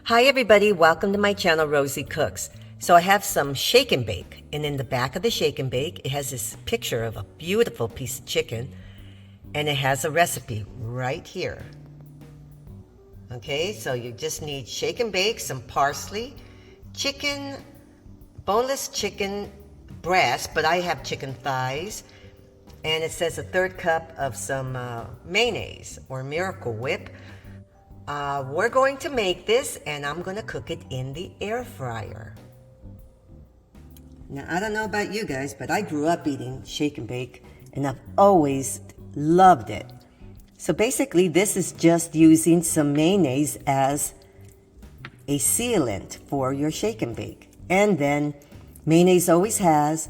Hi everybody, welcome to my channel, Rosie Cooks. So I have some shake and bake, and in the back of the shake and bake, it has this picture of a beautiful piece of chicken, and it has a recipe right here. Okay, so you just need shake and bake, some parsley, chicken, boneless chicken breast, but I have chicken thighs, and it says a 1/3 cup of some mayonnaise or Miracle Whip. We're going to make this, and I'm going to cook it in the air fryer. Now, I don't know about you guys, but I grew up eating shake and bake, and I've always loved it. So basically, this is just using some mayonnaise as a sealant for your shake and bake. And then mayonnaise always has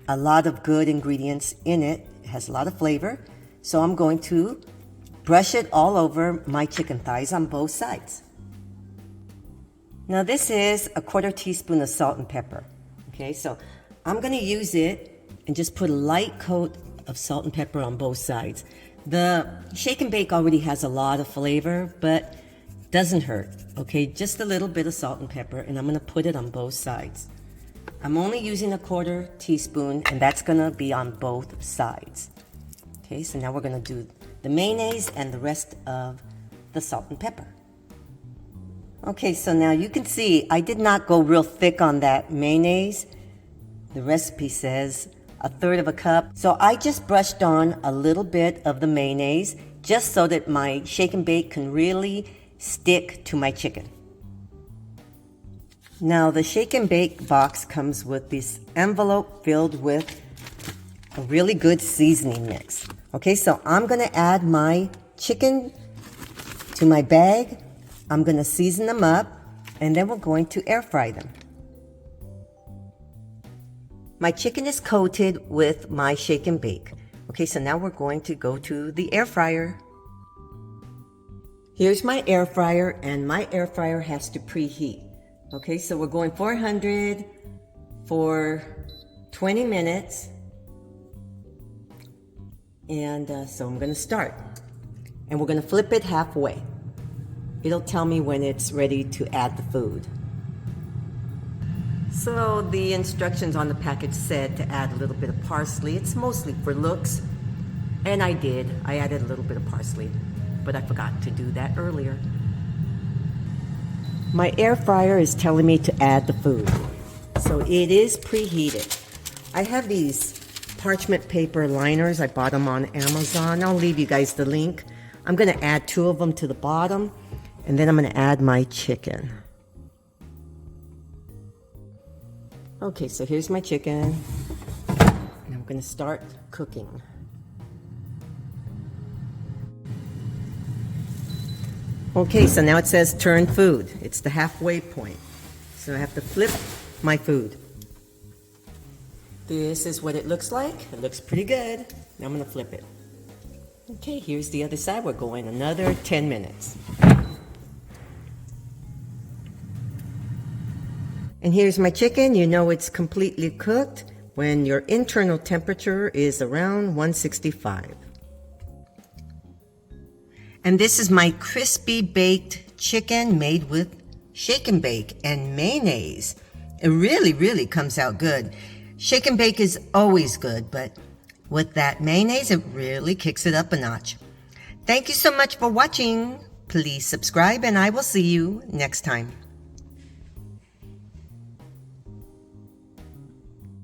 a lot of good ingredients in it. It has a lot of flavor. So I'm going to brush it all over my chicken thighs on both sides. Now this is a 1/4 teaspoon of salt and pepper. Okay, so I'm gonna use it and just put a light coat of salt and pepper on both sides. The shake and bake already has a lot of flavor, but doesn't hurt. Okay, just a little bit of salt and pepper, and I'm gonna put it on both sides. I'm only using a 1/4 teaspoon, and that's gonna be on both sides. Okay, so now we're gonna do the mayonnaise and the rest of the salt and pepper. Okay, so now you can see I did not go real thick on that mayonnaise. The recipe says a 1/3 of a cup. So I just brushed on a little bit of the mayonnaise just so that my shake and bake can really stick to my chicken. Now the shake and bake box comes with this envelope filled with a really good seasoning mix. Okay, so I'm gonna add my chicken to my bag. I'm gonna season them up, and then we're going to air fry them. My chicken is coated with my shake and bake. Okay, so now we're going to go to the air fryer. Here's my air fryer, and my air fryer has to preheat. Okay, so we're going 400 for 20 minutes. And so I'm going to start, and we're going to flip it halfway. It'll tell me when it's ready to add the food. So the instructions on the package said to add a little bit of parsley. It's mostly for looks, and I did. I added a little bit of parsley, but I forgot to do that earlier. My air fryer is telling me to add the food, so it is preheated. I have these parchment paper liners. I bought them on Amazon. I'll leave you guys the link. I'm going to add 2 of them to the bottom, and then I'm going to add my chicken. Okay, so here's my chicken, and I'm going to start cooking. Okay, so now it says turn food. It's the halfway point. So I have to flip my food. This is what it looks like. It looks pretty good. Now I'm going to flip it. Okay, here's the other side. We're going another 10 minutes. And here's my chicken. You know it's completely cooked when your internal temperature is around 165. And this is my crispy baked chicken made with shake and bake and mayonnaise. It really comes out good. Shake and bake is always good, but with that mayonnaise, it really kicks it up a notch. Thank you so much for watching. Please subscribe, and I will see you next time.